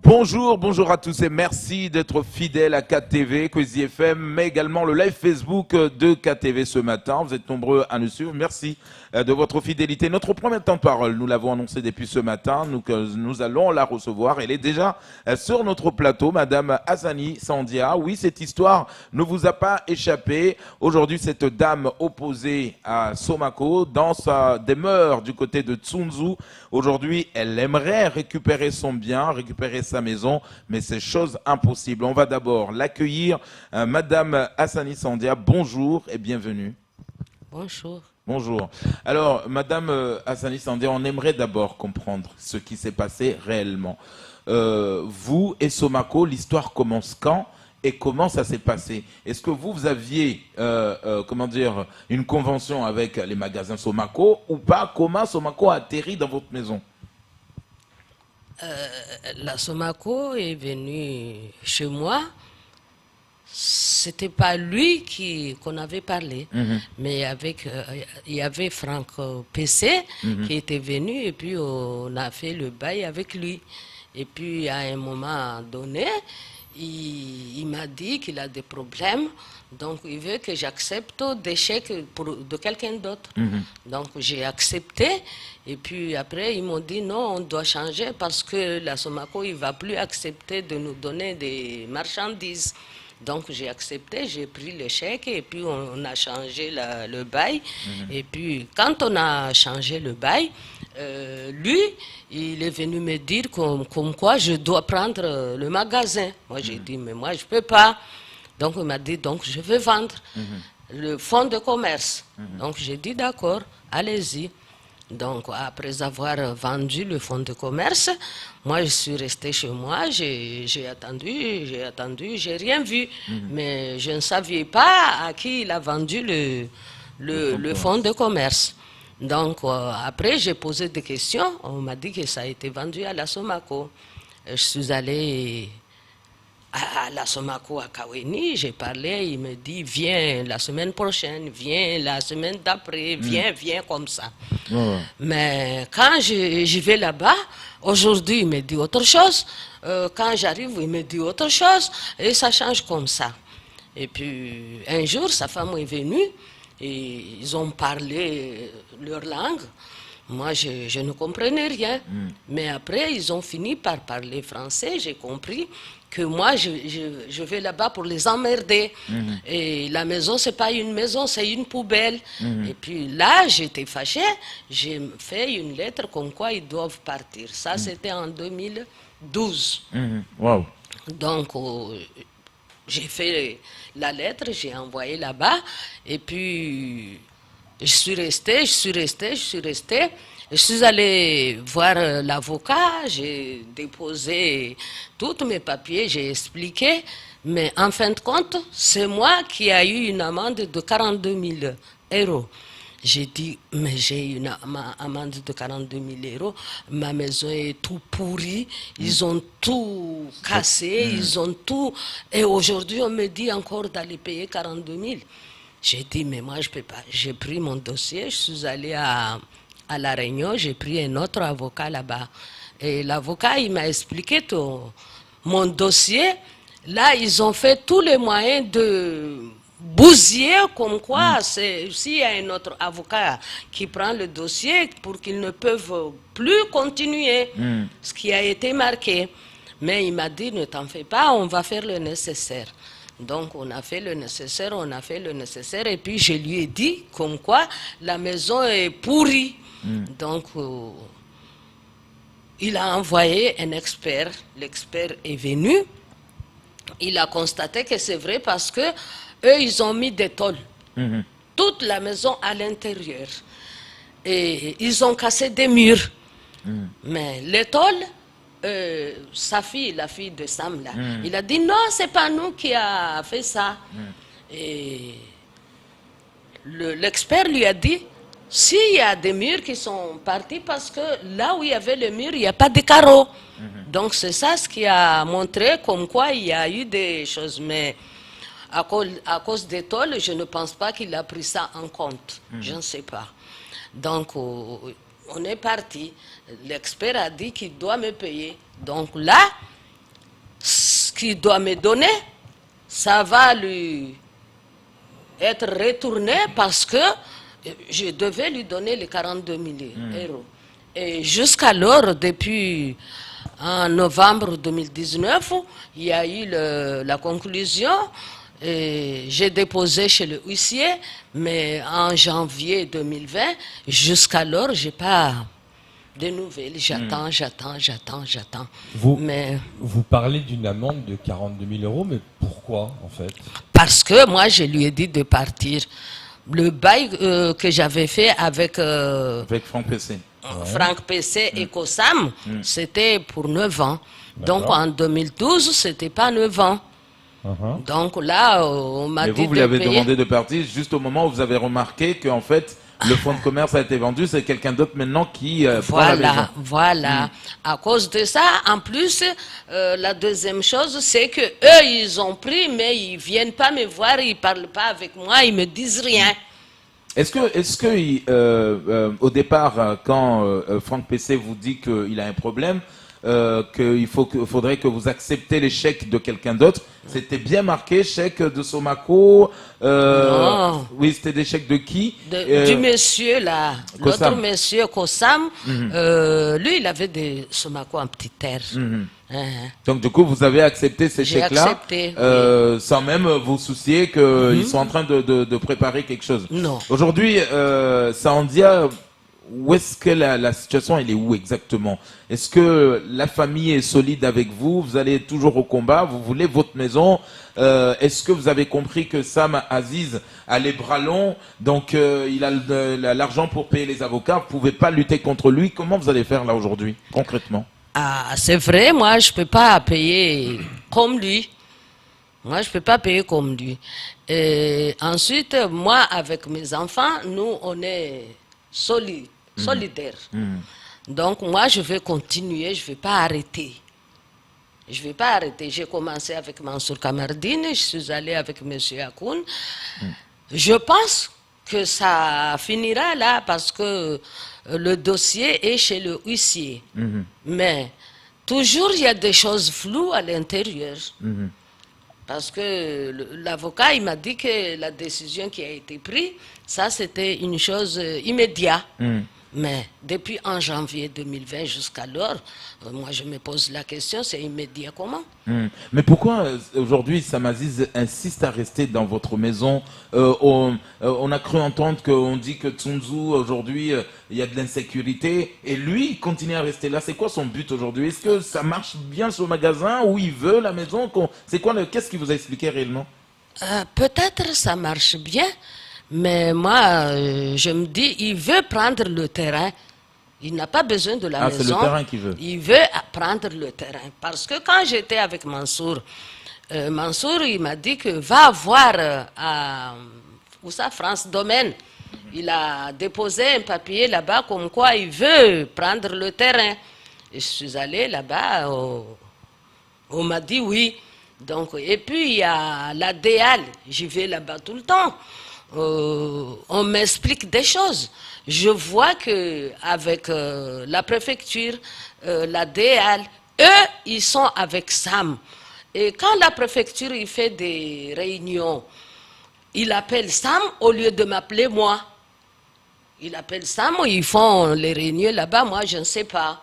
Bonjour à tous et merci d'être fidèles à KTV, Kwezi FM, mais également le live Facebook de KTV ce matin. Vous êtes nombreux à nous suivre. Merci de votre fidélité. Notre premier temps de parole, nous l'avons annoncé depuis ce matin, nous allons la recevoir. Elle est déjà sur notre plateau, Madame Hassani Sandia. Oui, cette histoire ne vous a pas échappé. Aujourd'hui, cette dame opposée à Somako, dans sa demeure du côté de Tsunzu, aujourd'hui, elle aimerait récupérer son bien, récupérer sa maison, mais c'est chose impossible. On va d'abord l'accueillir. Madame Hassani Sandia, bonjour et bienvenue. Bonjour. Bonjour. Alors, Madame Hassani Sandia, on aimerait d'abord comprendre ce qui s'est passé réellement. Vous et Somako, l'histoire commence quand et comment ça s'est passé? Est-ce que vous aviez, une convention avec les magasins Somako ou pas? Comment Somako a atterri dans votre maison? La Somako est venue chez moi. C'était pas lui qu'on avait parlé, mais il y avait Franck PC qui était venu et puis on a fait le bail avec lui. Et puis à un moment donné, il m'a dit qu'il a des problèmes, donc il veut que j'accepte des chèques de quelqu'un d'autre. Donc j'ai accepté, et puis après ils m'ont dit non, on doit changer parce que la Somako il ne va plus accepter de nous donner des marchandises. Donc j'ai accepté, j'ai pris le chèque et puis on a changé le bail. Et puis quand on a changé le bail, lui, il est venu me dire comme quoi je dois prendre le magasin. Moi j'ai dit mais moi je ne peux pas. Donc il m'a dit donc je vais vendre le fonds de commerce. Donc j'ai dit d'accord, allez-y. Donc, après avoir vendu le fonds de commerce, moi, je suis restée chez moi, j'ai attendu, j'ai rien vu. Mais je ne savais pas à qui il a vendu le fonds de commerce. Donc, après, j'ai posé des questions. On m'a dit que ça a été vendu à la Somako. Je suis allée à la Somako à Kaweni, j'ai parlé, il me dit viens la semaine prochaine, viens la semaine d'après, viens comme ça. Mais quand je vais là-bas, aujourd'hui il me dit autre chose, quand j'arrive il me dit autre chose, et ça change comme ça. Et puis un jour sa femme est venue, et ils ont parlé leur langue. Moi, je ne comprenais rien. Mais après, ils ont fini par parler français. J'ai compris que moi, je vais là-bas pour les emmerder. Et la maison, ce n'est pas une maison, c'est une poubelle. Et puis là, j'étais fâchée. J'ai fait une lettre comme quoi ils doivent partir. Ça, c'était en 2012. Wow. Donc, j'ai fait la lettre, j'ai envoyé là-bas. Et puis... Je suis restée. Je suis allée voir l'avocat, j'ai déposé tous mes papiers, j'ai expliqué. Mais en fin de compte, c'est moi qui ai eu une amende de 42 000 euros. J'ai dit, mais j'ai une amende de 42 000 euros, ma maison est tout pourrie, ils ont tout cassé, ils ont tout... Et aujourd'hui, on me dit encore d'aller payer 42 000. J'ai dit, mais moi, je ne peux pas. J'ai pris mon dossier, je suis allée à La Réunion, j'ai pris un autre avocat là-bas. Et l'avocat, il m'a expliqué mon dossier. Là, ils ont fait tous les moyens de bousiller, comme quoi, s'il y a un autre avocat qui prend le dossier pour qu'ils ne peuvent plus continuer, ce qui a été marqué. Mais il m'a dit, ne t'en fais pas, on va faire le nécessaire. Donc on a fait le nécessaire, et puis je lui ai dit comme quoi la maison est pourrie. Donc il a envoyé un expert, l'expert est venu, il a constaté que c'est vrai parce que eux ils ont mis des tôles, toute la maison à l'intérieur, et ils ont cassé des murs, mais les tôles, sa fille, la fille de Sam, là, il a dit non, c'est pas nous qui a fait ça. Et l'expert lui a dit, s'il y a des murs qui sont partis parce que là où il y avait le mur, il n'y a pas de carreaux. Donc c'est ça ce qui a montré comme quoi il y a eu des choses. Mais à cause des tôles, je ne pense pas qu'il a pris ça en compte. Je ne sais pas. Donc on est parti. L'expert a dit qu'il doit me payer. Donc là, qu'il doit me donner, ça va lui être retourné parce que je devais lui donner les 42 000 euros. Et jusqu'alors, depuis en novembre 2019, il y a eu la conclusion. J'ai déposé chez le huissier, mais en janvier 2020, jusqu'alors, je n'ai pas de nouvelles. J'attends. Vous parlez d'une amende de 42 000 euros, mais pourquoi en fait? Parce que moi, je lui ai dit de partir. Le bail que j'avais fait avec Franck PC. Franck PC et COSAM, c'était pour 9 ans. Donc en 2012, c'était pas 9 ans. Donc là, on m'a dit vous lui avez demandé de partir juste au moment où vous avez remarqué qu'en fait, le fonds de commerce a été vendu, c'est quelqu'un d'autre maintenant qui prend la maison. Voilà. À cause de ça, en plus, la deuxième chose, c'est que eux, ils ont pris, mais ils viennent pas me voir, ils parlent pas avec moi, ils me disent rien. Est-ce que au départ, quand Franck PC vous dit qu'il a un problème, faudrait que vous acceptez les chèques de quelqu'un d'autre, c'était bien marqué, chèque de Somaco. Non. Oui, c'était des chèques de qui? Du monsieur là, l'autre Kosam. monsieur Kosam, lui il avait des Somaco en petit air. Donc du coup, vous avez accepté ces J'ai chèques-là accepté, sans même vous soucier qu'ils sont en train de préparer quelque chose. Non. Aujourd'hui, Sandia, où est-ce que la situation, elle est où exactement? Est-ce que la famille est solide avec vous? Vous allez toujours au combat? Vous voulez votre maison? Est-ce que vous avez compris que Sam Aziz a les bras longs, donc il a l'argent pour payer les avocats? Vous pouvez pas lutter contre lui. Comment vous allez faire là aujourd'hui, concrètement? Ah, c'est vrai, moi je peux pas payer comme lui. Moi je peux pas payer comme lui. Et ensuite, moi avec mes enfants, nous on est solidaires. Donc moi je vais continuer, je vais pas arrêter. Je vais pas arrêter. J'ai commencé avec Mansour Kamardine, je suis allé avec M. Akoun. Je pense que ça finira là parce que le dossier est chez le huissier. Mais toujours il y a des choses floues à l'intérieur. Parce que l'avocat, il m'a dit que la décision qui a été prise, ça c'était une chose immédiate. Mais depuis en janvier 2020 jusqu'alors, moi je me pose la question, c'est immédiat comment? Mais pourquoi aujourd'hui Sam Aziz insiste à rester dans votre maison? On a cru entendre qu'on dit que Tsunzu aujourd'hui il y a de l'insécurité et lui il continue à rester là. C'est quoi son but aujourd'hui? Est-ce que ça marche bien ce magasin ou il veut la maison? C'est quoi qu'est-ce qu'il vous a expliqué réellement? Peut-être ça marche bien. Mais moi, je me dis, il veut prendre le terrain. Il n'a pas besoin de la maison. C'est le terrain qu'il veut. Il veut prendre le terrain. Parce que quand j'étais avec Mansour, Mansour, il m'a dit que va voir à France Domaine. Il a déposé un papier là-bas comme quoi il veut prendre le terrain. Et je suis allé là-bas, on m'a dit oui. Donc, et puis il y a la DEAL, j'y vais là-bas tout le temps. On m'explique des choses. Je vois que avec la préfecture, la DEAL, eux, ils sont avec Sam. Et quand la préfecture il fait des réunions, il appelle Sam au lieu de m'appeler moi. Il appelle Sam, ils font les réunions là-bas, moi je ne sais pas.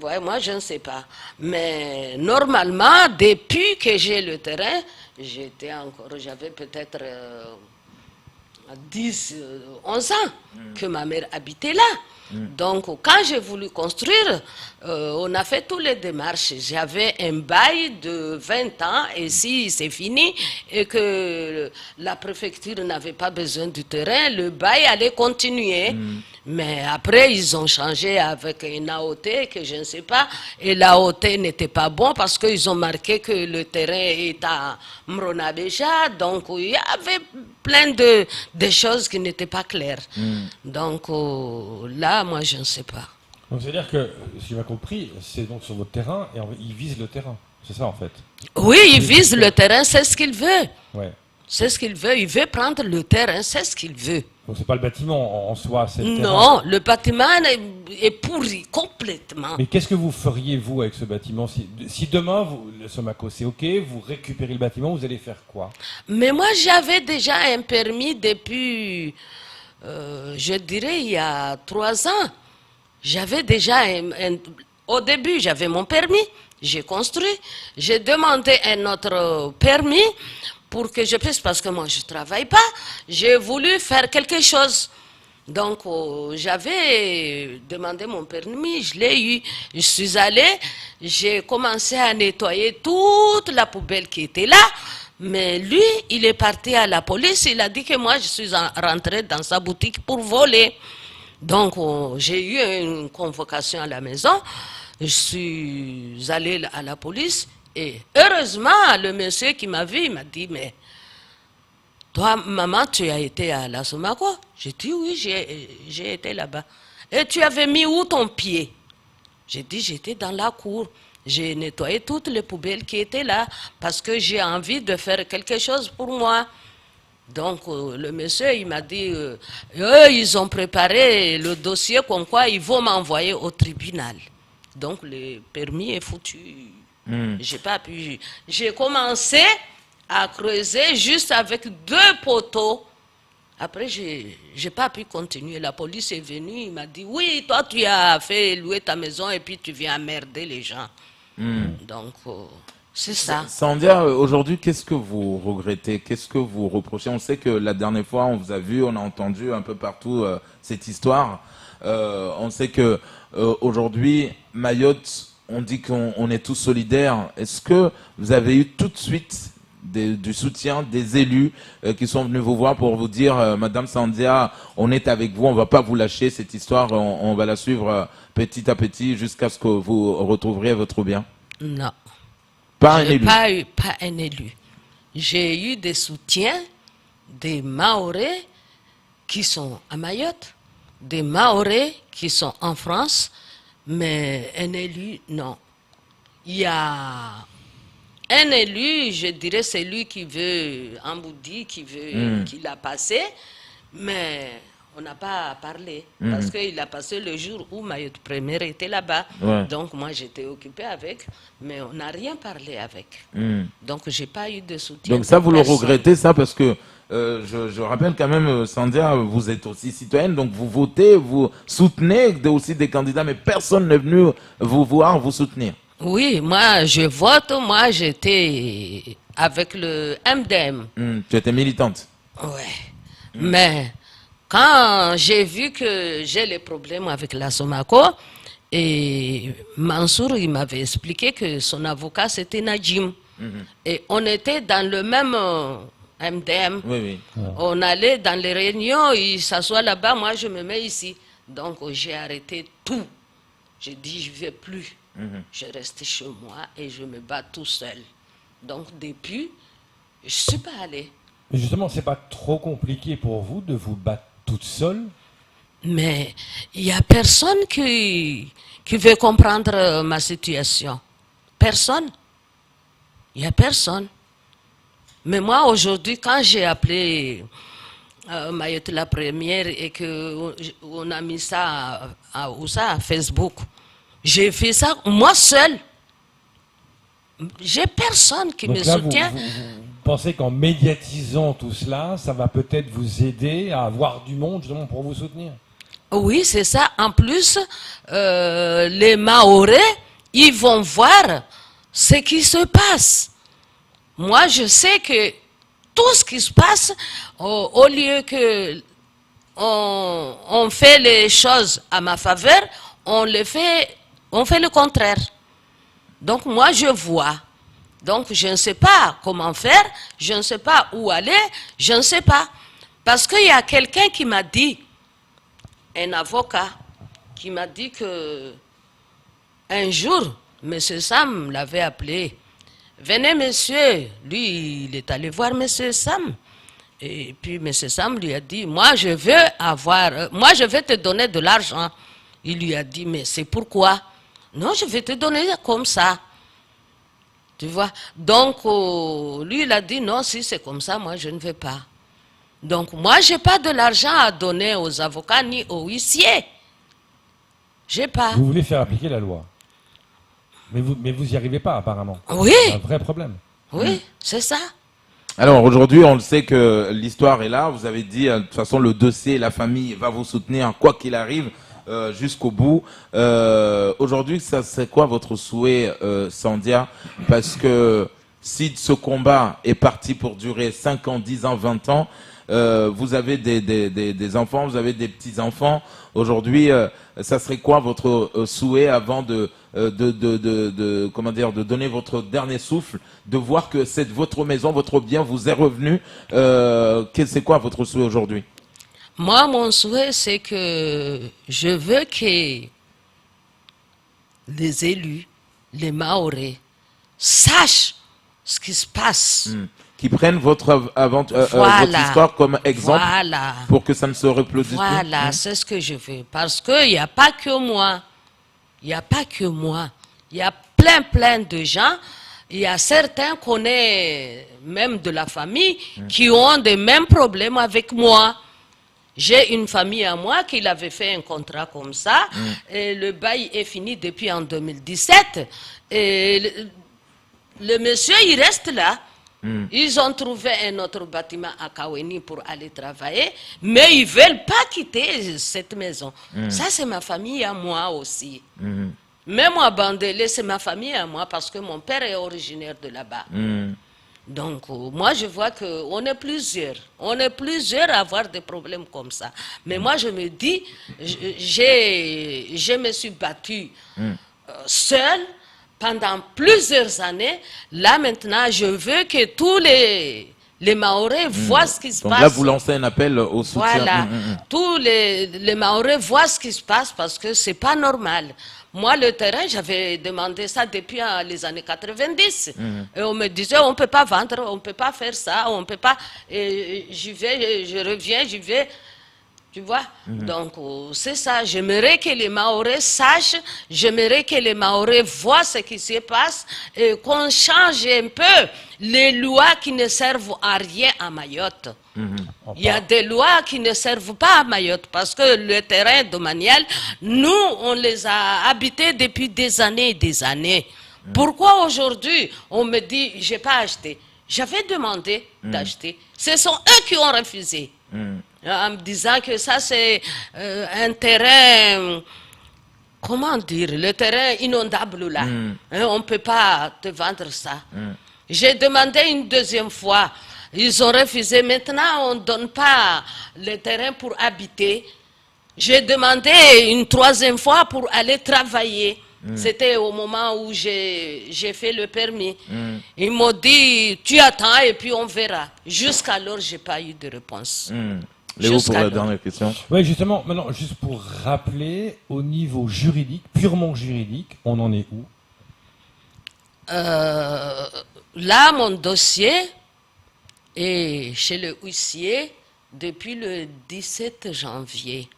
Ouais, moi je ne sais pas. Mais normalement, depuis que j'ai le terrain, j'avais peut-être 10, 11 ans que ma mère habitait là. Donc, quand j'ai voulu construire, on a fait toutes les démarches. J'avais un bail de 20 ans et si c'est fini et que la préfecture n'avait pas besoin du terrain, le bail allait continuer. Mais après, ils ont changé avec une AOT que je ne sais pas. Et l'AOT n'était pas bon parce qu'ils ont marqué que le terrain est à Mronabeja. Donc, il y avait plein de choses qui n'étaient pas claires. Donc, là, moi, je ne sais pas. Donc, c'est-à-dire que, si j'ai bien compris, c'est donc sur votre terrain et ils visent le terrain. C'est ça, en fait. Oui, ils visent le terrain, c'est ce qu'ils veulent. Ouais. C'est ce qu'il veut. Il veut prendre le terrain, c'est ce qu'il veut. Donc c'est pas le bâtiment en soi, c'est le terrain. Non, le bâtiment est pourri complètement. Mais qu'est-ce que vous feriez, vous, avec ce bâtiment si demain, le Somaco, c'est OK, vous récupérez le bâtiment, vous allez faire quoi? Mais moi, j'avais déjà un permis depuis, je dirais, il y a 3 ans. J'avais déjà au début, j'avais mon permis, j'ai construit. J'ai demandé un autre permis pour que je puisse, parce que moi, je ne travaille pas. J'ai voulu faire quelque chose. Donc, j'avais demandé mon permis, je l'ai eu. Je suis allée, j'ai commencé à nettoyer toute la poubelle qui était là. Mais lui, il est parti à la police, il a dit que moi, je suis rentrée dans sa boutique pour voler. Donc, j'ai eu une convocation à la maison. Je suis allée à la police. Et heureusement, le monsieur qui m'a vu, il m'a dit, mais toi, maman, tu as été à la Somaco? J'ai dit, oui, j'ai été là-bas. Et tu avais mis où ton pied? J'ai dit, j'étais dans la cour. J'ai nettoyé toutes les poubelles qui étaient là parce que j'ai envie de faire quelque chose pour moi. Donc, le monsieur, il m'a dit, eux, ils ont préparé le dossier comme quoi ils vont m'envoyer au tribunal. Donc, le permis est foutu. J'ai pas pu. J'ai commencé à creuser juste avec 2 poteaux. Après, j'ai pas pu continuer. La police est venue, il m'a dit, oui, toi, tu as fait louer ta maison et puis tu viens emmerder les gens. Donc, c'est ça. Sandia, aujourd'hui, qu'est-ce que vous regrettez? Qu'est-ce que vous reprochez? On sait que la dernière fois, on vous a vu, on a entendu un peu partout cette histoire. On sait que aujourd'hui, Mayotte, on dit qu'on est tous solidaires. Est-ce que vous avez eu tout de suite du soutien des élus qui sont venus vous voir pour vous dire Madame Sandia, on est avec vous, on va pas vous lâcher cette histoire, on va la suivre petit à petit jusqu'à ce que vous retrouviez votre bien? Non. Pas un élu. Pas un élu. J'ai eu des soutiens des Mahorais qui sont à Mayotte, des Mahorais qui sont en France, mais un élu, non. Il y a un élu, je dirais, c'est lui qui veut, Amboudi, qui l'a passé, mais on n'a pas parlé, parce qu'il a passé le jour où Mayotte Première était là-bas. Ouais. Donc moi, j'étais occupée avec, mais on n'a rien parlé avec. Donc, je n'ai pas eu de soutien. Donc ça, de vous le personne. regrettez, ça, parce que je rappelle quand même, Sandia, vous êtes aussi citoyenne, donc vous votez, vous soutenez aussi des candidats, mais personne n'est venu vous voir, vous soutenir. Oui, moi, je vote. Moi, j'étais avec le MDM. Tu étais militante. Ouais. Mais quand j'ai vu que j'ai les problèmes avec la Somaco, et Mansour, il m'avait expliqué que son avocat, c'était Najim. Et on était dans le même MDM. Oui, oui. On allait dans les réunions, il s'assoit là-bas, moi je me mets ici. Donc j'ai arrêté tout. J'ai dit, je ne vais plus. Je reste chez moi et je me bats tout seul. Donc depuis, je ne suis pas allée. Mais justement, c'est pas trop compliqué pour vous de vous battre toute seule? Mais il n'y a personne qui veut comprendre ma situation. Personne. Il n'y a personne. Mais moi, aujourd'hui, quand j'ai appelé Mayotte la Première et qu'on a mis ça à Facebook, j'ai fait ça moi seule. J'ai personne qui Donc me là, soutient. vous pensez qu'en médiatisant tout cela, ça va peut-être vous aider à avoir du monde justement pour vous soutenir? Oui, c'est ça. En plus, les Mahorais, ils vont voir ce qui se passe. Moi, je sais que tout ce qui se passe, au lieu que on fait les choses à ma faveur, on fait le contraire. Donc moi, je vois. Donc je ne sais pas comment faire, je ne sais pas où aller, je ne sais pas. Parce qu'il y a quelqu'un qui m'a dit, un avocat, qui m'a dit que un jour, M. Sam l'avait appelé. Venez, monsieur. Lui, il est allé voir M. Sam. Et puis M. Sam lui a dit, moi je vais te donner de l'argent. Il lui a dit, mais c'est pourquoi? Non, je vais te donner comme ça. Tu vois? Donc, lui, il a dit non, si c'est comme ça, moi, je ne vais pas. Donc, moi, je n'ai pas de l'argent à donner aux avocats ni aux huissiers. Je n'ai pas. Vous voulez faire appliquer la loi. Mais vous y arrivez pas, apparemment. Oui, C'est un vrai problème. oui, c'est ça. Alors aujourd'hui, on le sait que l'histoire est là. Vous avez dit, de toute façon, le dossier, la famille va vous soutenir quoi qu'il arrive jusqu'au bout. Aujourd'hui, ça c'est quoi votre souhait, Sandia? Parce que si ce combat est parti pour durer 5 ans, 10 ans, 20 ans, vous avez des enfants, vous avez des petits-enfants. Aujourd'hui, ça serait quoi votre souhait avant comment dire, de donner votre dernier souffle, de voir que c'est votre maison, votre bien vous est revenu. C'est quoi votre souhait aujourd'hui? Moi, mon souhait, c'est que je veux que les élus, les Mahorais, sachent ce qui se passe. Qui prennent votre Voilà. votre histoire comme exemple Voilà. pour que ça ne se reproduise Voilà, c'est ce que je veux. Parce qu'il n'y a pas que moi. Il n'y a pas que moi. Il y a plein de gens. Il y a certains qu'on est, même de la famille, qui ont les mêmes problèmes avec moi. J'ai une famille à moi qui avait fait un contrat comme ça. Et le bail est fini depuis en 2017. Et le monsieur, il reste là. Ils ont trouvé un autre bâtiment à Kaweni pour aller travailler, mais ils ne veulent pas quitter cette maison. Ça, c'est ma famille à moi aussi. Même à Bandélé, c'est ma famille à moi parce que mon père est originaire de là-bas. Donc, moi, je vois qu'on est plusieurs. On est plusieurs à avoir des problèmes comme ça. Mais moi, je me dis, je me suis battue seule pendant plusieurs années. Là, maintenant, je veux que tous les Mahorais voient ce qui se passe. Donc là, vous lancez un appel au soutien. Voilà. Tous les Mahorais voient ce qui se passe parce que c'est pas normal. Moi, le terrain, j'avais demandé ça depuis les années 90. Et on me disait, on ne peut pas vendre, on ne peut pas faire ça, on ne peut pas. Et j'y vais, je reviens, j'y vais. Tu vois? Donc, c'est ça. J'aimerais que les Mahorais sachent, j'aimerais que les Mahorais voient ce qui se passe et qu'on change un peu les lois qui ne servent à rien à Mayotte. Il y a des lois qui ne servent pas à Mayotte parce que le terrain domanial, nous, on les a habités depuis des années et des années. Pourquoi aujourd'hui, on me dit, je n'ai pas acheté? J'avais demandé d'acheter. Ce sont eux qui ont refusé. En me disant que ça, c'est un terrain, comment dire, le terrain inondable là. On ne peut pas te vendre ça. J'ai demandé une deuxième fois. Ils ont refusé. Maintenant, on ne donne pas le terrain pour habiter. J'ai demandé une troisième fois pour aller travailler. C'était au moment où j'ai fait le permis. Ils m'ont dit, tu attends et puis on verra. Jusqu'alors, je n'ai pas eu de réponse. Léo, pour la dernière question. Oui, justement, maintenant, juste pour rappeler, au niveau juridique, purement juridique, on en est où? Là, mon dossier est chez le huissier depuis le 17 janvier.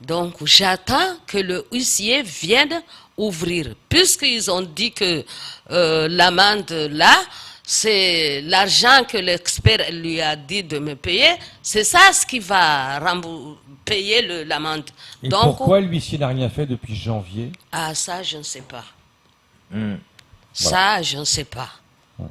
Donc, j'attends que le huissier vienne ouvrir. Puisqu'ils ont dit que l'amende là, c'est l'argent que l'expert lui a dit de me payer, c'est ça ce qui va payer l'amende. Et donc, pourquoi l'huissier n'a rien fait depuis janvier? Ah, ça, je ne sais pas. Ça, je ne sais pas.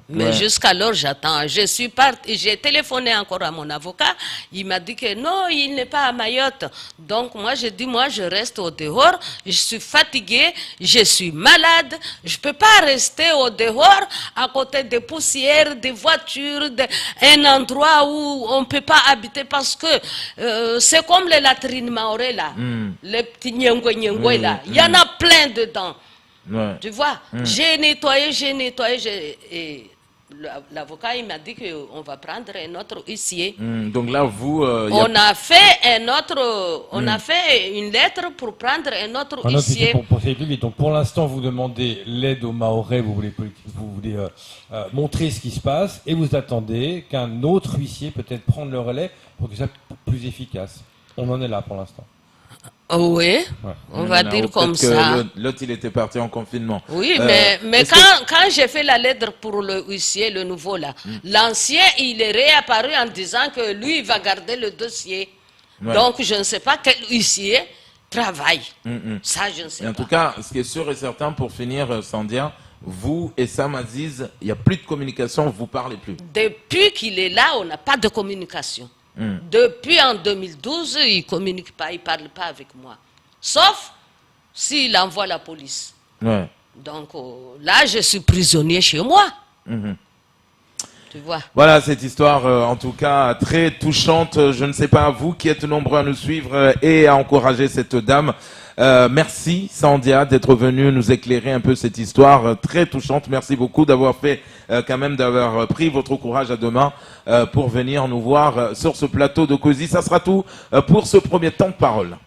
Mais Ouais. jusqu'alors, j'attends. J'ai téléphoné encore à mon avocat. Il m'a dit que non, il n'est pas à Mayotte. Donc, moi, je dis, moi, je reste au dehors. Je suis fatiguée. Je suis malade. Je ne peux pas rester au dehors à côté des poussières, des voitures, un endroit où on ne peut pas habiter parce que c'est comme les latrines maorées là. Les petits nyengwe là. Il y en a plein dedans. Ouais. Tu vois, j'ai nettoyé, et l'avocat, il m'a dit qu'on va prendre un autre huissier. Donc là, vous... On a fait on a fait une lettre pour prendre un autre Un autre huissier huissier. pour procéder plus vite. Donc pour l'instant, vous demandez l'aide aux Mahorais, vous voulez montrer ce qui se passe, et vous attendez qu'un autre huissier peut-être prenne le relais pour que ça soit plus efficace. On en est là pour l'instant. Oui, on va dire comme ça. L'autre, il était parti en confinement. Oui, mais quand j'ai fait la lettre pour le huissier, le nouveau là, l'ancien, il est réapparu en disant que lui, il va garder le dossier. Ouais. Donc, je ne sais pas quel huissier travaille. Ça, je ne sais Et en pas. tout cas, ce qui est sûr et certain, pour finir, Sandia, vous et Sam Aziz, il n'y a plus de communication, vous ne parlez plus. Depuis qu'il est là, on n'a pas de communication. Depuis en 2012, il ne communique pas, il ne parle pas avec moi. Sauf s'il envoie la police. Ouais. Donc là, je suis prisonnier chez moi. Tu vois. Voilà cette histoire, en tout cas, très touchante. Je ne sais pas, vous qui êtes nombreux à nous suivre et à encourager cette dame. Merci, Sandia, d'être venue nous éclairer un peu cette histoire très touchante. Merci beaucoup d'avoir fait, d'avoir pris votre courage à deux mains pour venir nous voir sur ce plateau de Cauzy. Ça sera tout pour ce premier temps de parole.